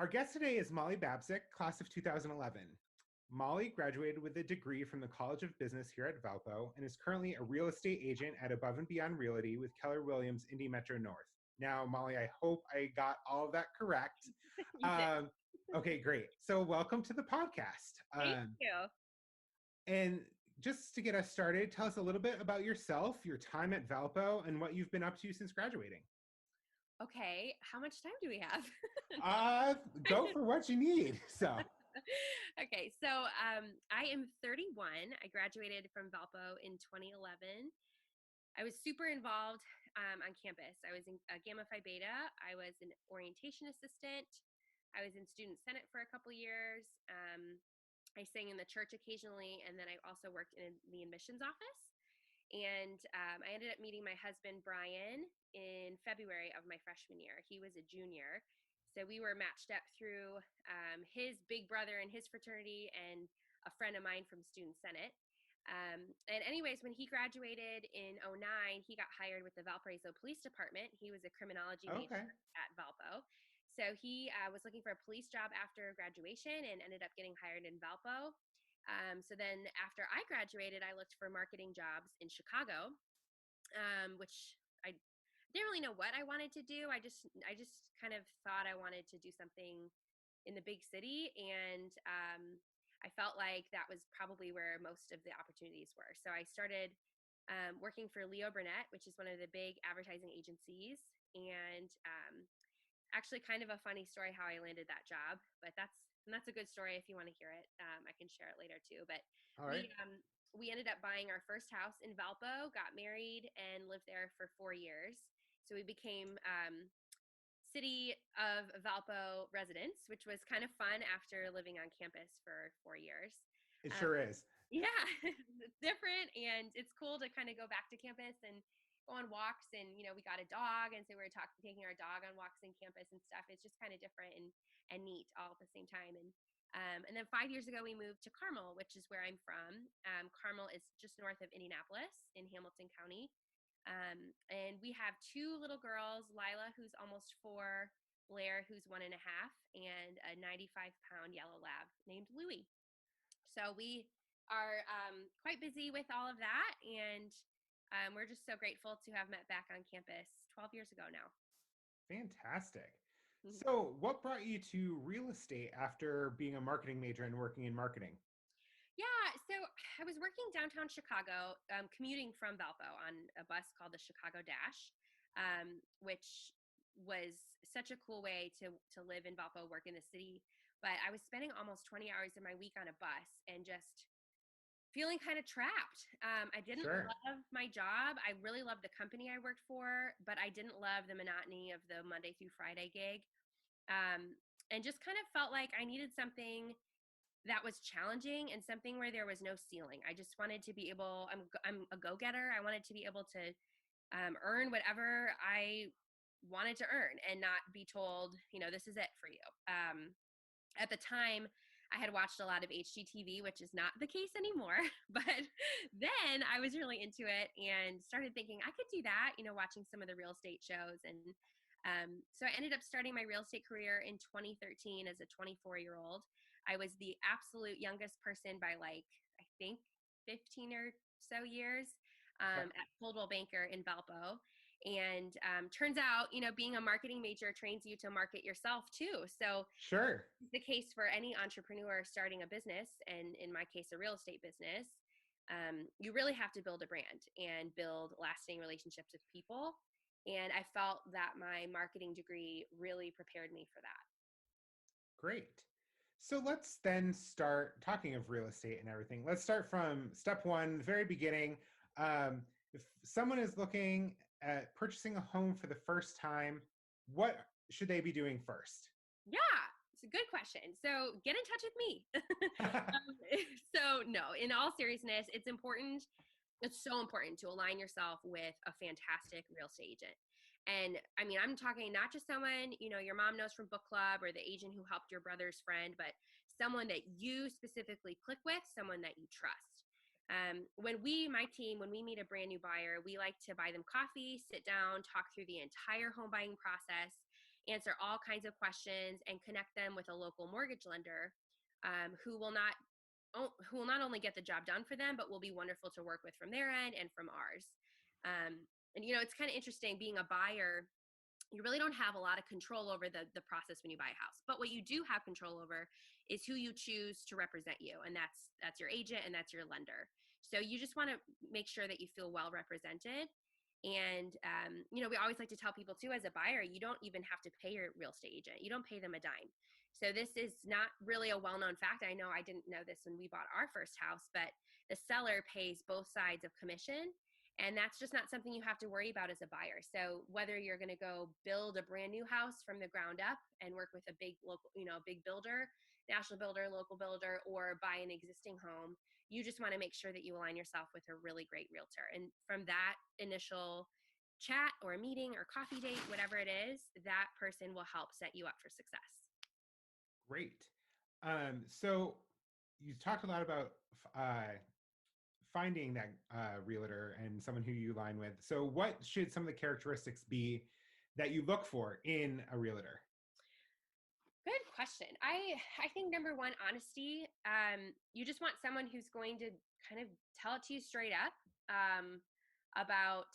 Our guest today is Molly Babczak, class of 2011. Molly graduated with a degree from the College of Business here at Valpo and is currently a real estate agent at Above and Beyond Realty with Keller Williams Indy Metro North. Now, Molly, I hope I got all of that correct. You did. Okay, great. So welcome to the podcast. Thank you. And just to get us started, tell us a little bit about yourself, your time at Valpo, and what you've been up to since graduating. Okay, how much time do we have? Go for what you need. Okay, so I am 31. I graduated from Valpo in 2011. I was super involved on campus. I was in Gamma Phi Beta. I was an orientation assistant. I was in student senate for a couple years. I sang in the church occasionally, and then I also worked in the admissions office. And I ended up meeting my husband, Brian, in February of my freshman year. He was a junior. So we were matched up through his big brother in his fraternity and a friend of mine from Student Senate. And anyways, when he graduated in 2009, he got hired with the Valparaiso Police Department. He was a criminology major at Valpo. So he was looking for a police job after graduation and ended up getting hired in Valpo. So then after I graduated, I looked for marketing jobs in Chicago, which I didn't really know what I wanted to do. I just kind of thought I wanted to do something in the big city. And I felt like that was probably where most of the opportunities were. So I started working for Leo Burnett, which is one of the big advertising agencies. And actually kind of a funny story how I landed that job, but that's a good story. If you want to hear it, I can share it later too. But All right. we ended up buying our first house in Valpo, got married, and lived there for 4 years. So we became City of Valpo residents, which was kind of fun after living on campus for 4 years. It sure is. Yeah, it's different, and it's cool to kind of go back to campus and go on walks. And we got a dog, and so we were taking our dog on walks in campus and stuff. It's just kind of different and neat all at the same time. And then 5 years ago we moved to Carmel, which is where I'm from. Carmel is just north of Indianapolis in Hamilton County. And we have 2 little girls, Lila, who's almost 4, Blair, who's 1.5, and a 95-pound yellow lab named Louie. So we are quite busy with all of that, and we're just so grateful to have met back on campus 12 years ago now. Fantastic. So what brought you to real estate after being a marketing major and working in marketing? Yeah, so I was working downtown Chicago, commuting from Valpo on a bus called the Chicago Dash, which was such a cool way to live in Valpo, work in the city. But I was spending almost 20 hours of my week on a bus and just feeling kind of trapped. I didn't love my job. I really loved the company I worked for, but I didn't love the monotony of the Monday through Friday gig. And just kind of felt like I needed something that was challenging and something where there was no ceiling. I just wanted to be able, I'm a go-getter. I wanted to be able to earn whatever I wanted to earn and not be told, this is it for you. At the time, I had watched a lot of HGTV, which is not the case anymore. But then I was really into it and started thinking I could do that, watching some of the real estate shows. And so I ended up starting my real estate career in 2013 as a 24-year-old. I was the absolute youngest person by I think 15 or so years at Coldwell Banker in Valpo. And turns out, being a marketing major trains you to market yourself too. So it's the case for any entrepreneur starting a business, and in my case, a real estate business. You really have to build a brand and build lasting relationships with people. And I felt that my marketing degree really prepared me for that. Great. So let's then start talking of real estate and everything. Let's start from step one, the very beginning. If someone is looking at purchasing a home for the first time, what should they be doing first? Yeah, it's a good question. So get in touch with me. So no, in all seriousness, it's important. It's so important to align yourself with a fantastic real estate agent. And I mean, I'm talking not just someone, your mom knows from book club or the agent who helped your brother's friend, but someone that you specifically click with, someone that you trust. My team, when we meet a brand new buyer, we like to buy them coffee, sit down, talk through the entire home buying process, answer all kinds of questions, and connect them with a local mortgage lender who will not only get the job done for them, but will be wonderful to work with from their end and from ours. And it's kind of interesting being a buyer. You really don't have a lot of control over the process when you buy a house. But what you do have control over is who you choose to represent you. And that's your agent and that's your lender. So you just want to make sure that you feel well represented. And, we always like to tell people too, as a buyer, you don't even have to pay your real estate agent. You don't pay them a dime. So this is not really a well-known fact. I know I didn't know this when we bought our first house, but the seller pays both sides of commission. And that's just not something you have to worry about as a buyer. So whether you're going to go build a brand new house from the ground up and work with a big local, big builder, national builder, local builder, or buy an existing home, you just want to make sure that you align yourself with a really great realtor. And from that initial chat or meeting or coffee date, whatever it is, that person will help set you up for success. Great. So you talked a lot about finding that realtor and someone who you align with. So what should some of the characteristics be that you look for in a realtor? Good question. I think number one, honesty. You just want someone who's going to kind of tell it to you straight up about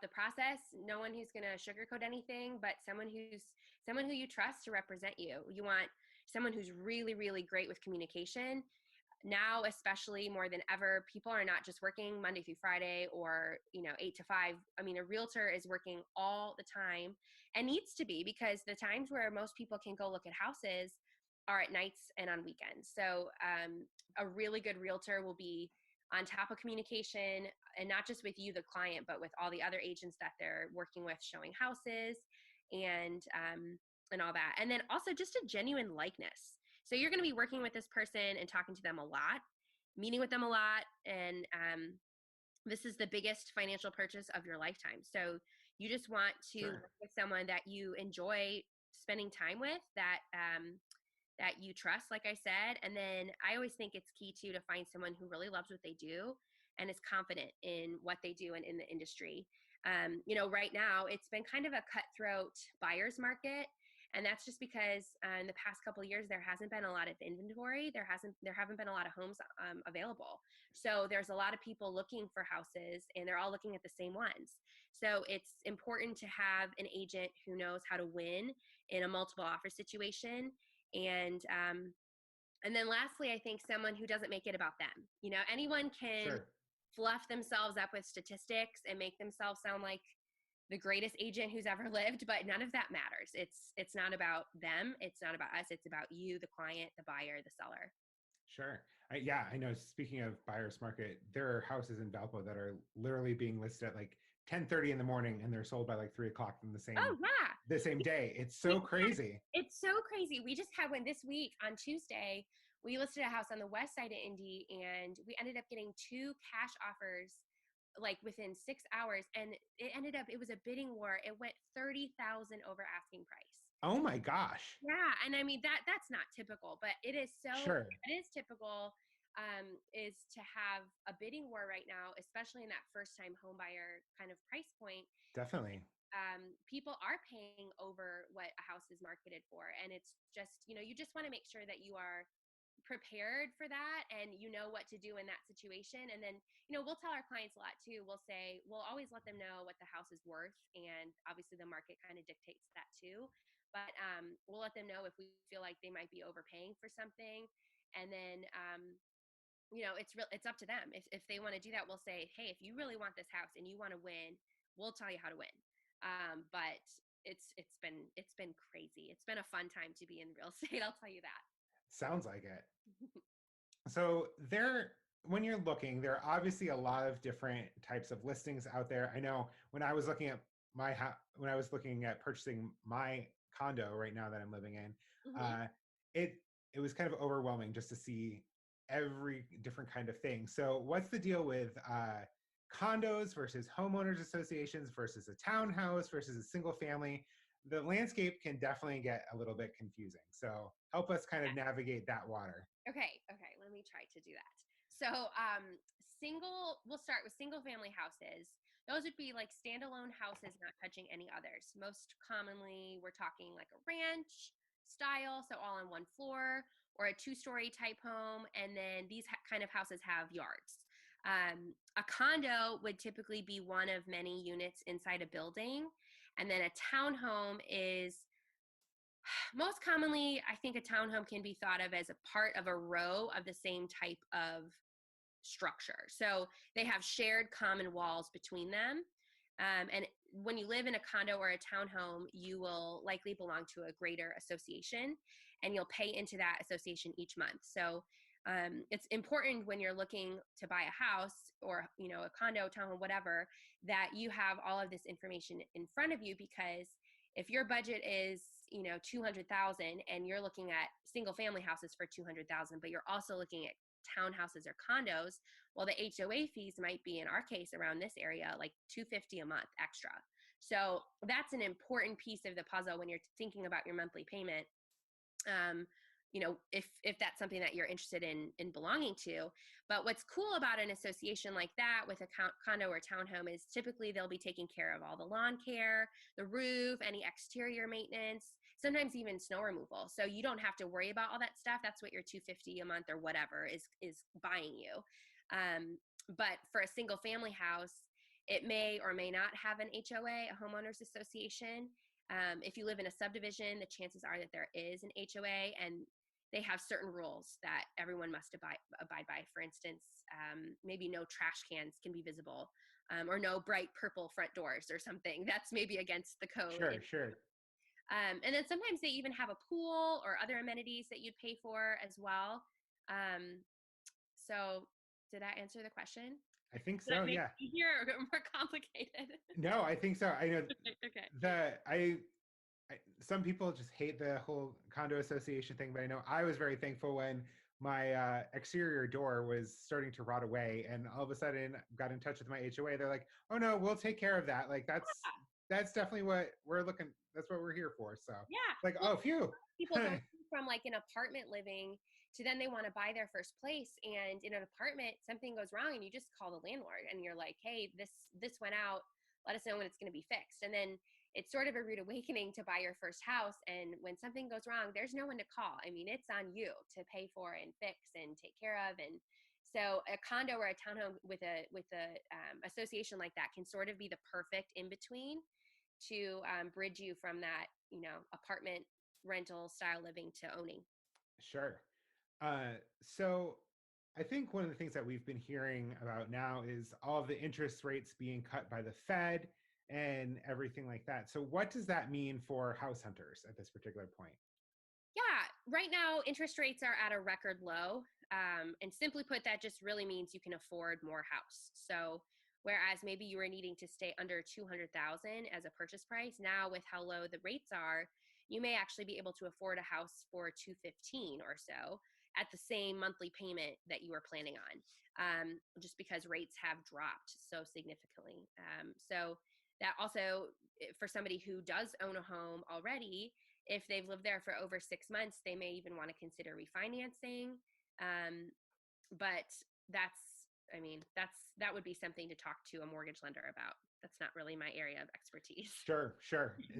the process. No one who's going to sugarcoat anything, but someone who you trust to represent you. You want someone who's really, really great with communication. Now, especially more than ever, people are not just working Monday through Friday or 8 to 5. I mean, a realtor is working all the time and needs to be, because the times where most people can go look at houses are at nights and on weekends. So a really good realtor will be on top of communication, and not just with you, the client, but with all the other agents that they're working with, showing houses and all that. And then also just a genuine likeness. So you're going to be working with this person and talking to them a lot, meeting with them a lot. And this is the biggest financial purchase of your lifetime. So you just want to work with someone that you enjoy spending time with, that you trust, like I said. And then I always think it's key too to find someone who really loves what they do and is confident in what they do and in the industry. Right now it's been kind of a cutthroat buyer's market. And that's just because in the past couple of years, there hasn't been a lot of inventory. There haven't been a lot of homes available. So there's a lot of people looking for houses, and they're all looking at the same ones. So it's important to have an agent who knows how to win in a multiple offer situation. And then lastly, I think someone who doesn't make it about them. Anyone can fluff themselves up with statistics and make themselves sound like the greatest agent who's ever lived, but none of that matters. It's not about them. It's not about us. It's about you, the client, the buyer, the seller. Sure. I know. Speaking of buyer's market, there are houses in Valpo that are literally being listed at like 10:30 in the morning, and they're sold by like 3 o'clock in the same day. It's so crazy. It's so crazy. We just had one this week on Tuesday. We listed a house on the west side of Indy, and we ended up getting 2 cash offers like within 6 hours, and it was a bidding war. It went 30,000 over asking price. Oh my gosh. Yeah. And I mean, that's not typical, but it is it is typical, is to have a bidding war right now, especially in that first time home buyer kind of price point. Definitely. People are paying over what a house is marketed for. And it's just, you just want to make sure that you are prepared for that and you know what to do in that situation. And then we'll tell our clients a lot too. We'll always let them know what the house is worth, and obviously the market kind of dictates that too, but we'll let them know if we feel like they might be overpaying for something. And then it's up to them. If they want to do that, we'll say, hey, if you really want this house and you want to win, we'll tell you how to win. But it's been crazy. It's been a fun time to be in real estate, I'll tell you that. Sounds like it. So when you're looking, there are obviously a lot of different types of listings out there. I know when I was looking at when I was looking at purchasing my condo right now that I'm living in, it was kind of overwhelming just to see every different kind of thing. So what's the deal with condos versus homeowners associations versus a townhouse versus a single family? The landscape can definitely get a little bit confusing. So help us kind of navigate that water. Okay. Let me try to do that. So we'll start with single family houses. Those would be like standalone houses, not touching any others. Most commonly, we're talking like a ranch style, so all on one floor, or a two-story type home. And then these kind of houses have yards. A condo would typically be one of many units inside a building. And then a townhome is most commonly, I think a townhome can be thought of as a part of a row of the same type of structure. So they have shared common walls between them. And when you live in a condo or a townhome, you will likely belong to a greater association, and you'll pay into that association each month. So it's important when you're looking to buy a house or, you know, a condo, townhome, whatever, that you have all of this information in front of you, because if your budget is, you know, 200,000 and you're looking at single family houses for 200,000, but you're also looking at townhouses or condos, well, the HOA fees might be, in our case around this area, like $250 a month extra. So that's an important piece of the puzzle when you're thinking about your monthly payment. You know, if that's something that you're interested in belonging to. But what's cool about an association like that with a condo or townhome is typically they'll be taking care of all the lawn care, the roof, any exterior maintenance, sometimes even snow removal. So you don't have to worry about all that stuff. That's what your $250 a month or whatever is buying you. But for a single family house, it may or may not have an HOA, a homeowners association. If you live in a subdivision, the chances are that there is an HOA, and they have certain rules that everyone must abide by. For instance, maybe no trash cans can be visible, or no bright purple front doors or something. That's maybe against the code. Sure. And then sometimes they even have a pool or other amenities that you'd pay for as well. So did that answer the question? I think Did so, that make yeah. it easier or more complicated? No, I think so. I know Okay. some people just hate the whole condo association thing, but I know I was very thankful when my exterior door was starting to rot away, and all of a sudden got in touch with my HOA. They're like, "Oh no, we'll take care of that." Like that's definitely what we're looking. That's what we're here for. So Yeah. like, Well, oh, phew. people go from like an apartment living to then they want to buy their first place, and in an apartment something goes wrong and you just call the landlord and you're like, hey, this went out, let us know when it's going to be fixed. And then it's sort of a rude awakening to buy your first house, and when something goes wrong, there's no one to call. I mean, it's on you to pay for and fix and take care of. And so a condo or a townhome with a association like that can sort of be the perfect in between to bridge you from that, you know, apartment rental style living to owning. Sure. So I think one of the things that we've been hearing about now is all of the interest rates being cut by the Fed and everything like that. So what does that mean for house hunters at this particular point? Yeah, right now interest rates are at a record low. And simply put, that just really means you can afford more house. So whereas maybe you were needing to stay under 200,000 as a purchase price, now with how low the rates are, you may actually be able to afford a house for 215 or so at the same monthly payment that you were planning on, just because rates have dropped so significantly. So that also, for somebody who does own a home already, if they've lived there for over 6 months, they may even want to consider refinancing. But that would be something to talk to a mortgage lender about. That's not really my area of expertise. Sure.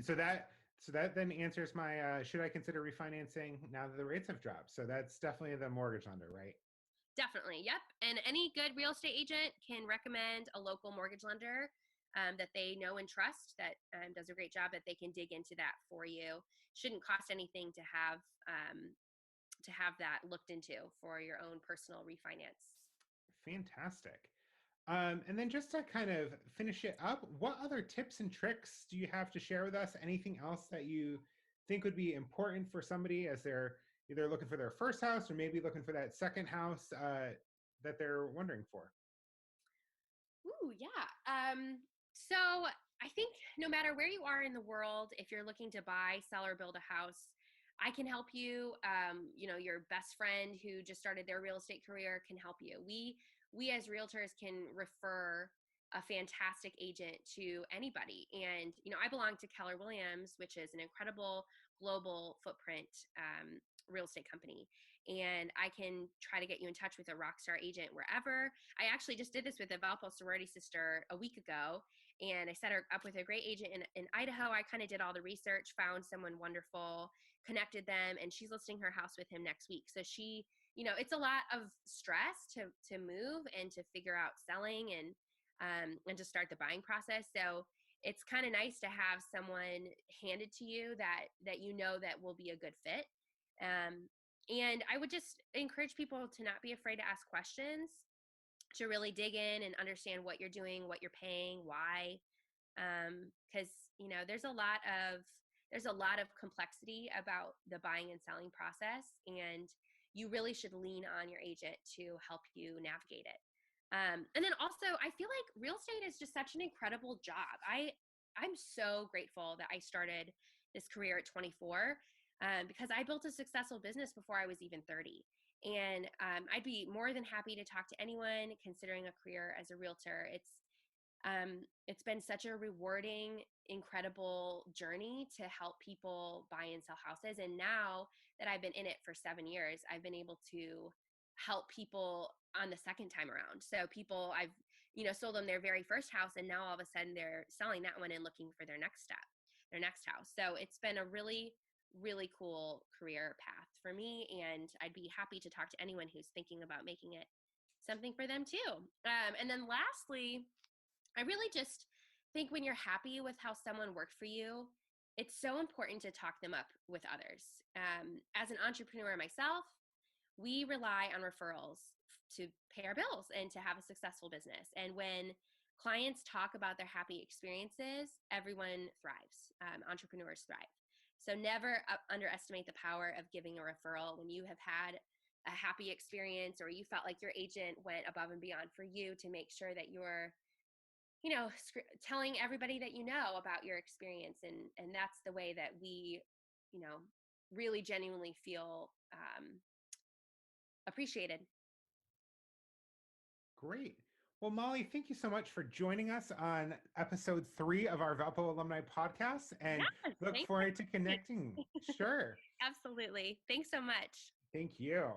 So that then answers my should I consider refinancing now that the rates have dropped? So that's definitely the mortgage lender, right? Definitely. Yep. And any good real estate agent can recommend a local mortgage lender that they know and trust, that does a great job, that they can dig into that for you. Shouldn't cost anything to have that looked into for your own personal refinance. Fantastic. And then just to kind of finish it up, what other tips and tricks do you have to share with us? Anything else that you think would be important for somebody as they're either looking for their first house or maybe looking for that second house that they're wondering for? Ooh, yeah. So I think no matter where you are in the world, if you're looking to buy, sell, or build a house, I can help you. You know, your best friend who just started their real estate career can help you. We as realtors can refer a fantastic agent to anybody. And, you know, I belong to Keller Williams, which is an incredible global footprint real estate company, and I can try to get you in touch with a rock star agent wherever. I actually just did this with a Valpo sorority sister a week ago, and I set her up with a great agent in Idaho. I kind of did all the research, found someone wonderful, connected them, and she's listing her house with him next week. So she, it's a lot of stress to move and to figure out selling and to start the buying process. So it's kind of nice to have someone handed to you that that will be a good fit. And I would just encourage people to not be afraid to ask questions, to really dig in and understand what you're doing, what you're paying, why. Because there's a lot of complexity about the buying and selling process, and you really should lean on your agent to help you navigate it. And then also, I feel like real estate is just such an incredible job. I'm so grateful that I started this career at 24, because I built a successful business before I was even 30. And I'd be more than happy to talk to anyone considering a career as a realtor. It's been such a rewarding, incredible journey to help people buy and sell houses. And now that I've been in it for 7 years, I've been able to help people on the second time around. So people, I've sold them their very first house, and now all of a sudden they're selling that one and looking for their next step, their next house. So it's been a really, really cool career path for me, and I'd be happy to talk to anyone who's thinking about making it something for them too. And then lastly, I really just think when you're happy with how someone worked for you, it's so important to talk them up with others. As an entrepreneur myself, we rely on referrals to pay our bills and to have a successful business. And when clients talk about their happy experiences, everyone thrives. Entrepreneurs thrive. So never underestimate the power of giving a referral when you have had a happy experience, or you felt like your agent went above and beyond for you to make sure that you're telling everybody that about your experience. And that's the way that we really genuinely feel appreciated. Great. Well, Molly, thank you so much for joining us on episode 3 of our Valpo Alumni podcast, and Yes, look thanks for forward to having connecting. me. Sure. Absolutely. Thanks so much. Thank you.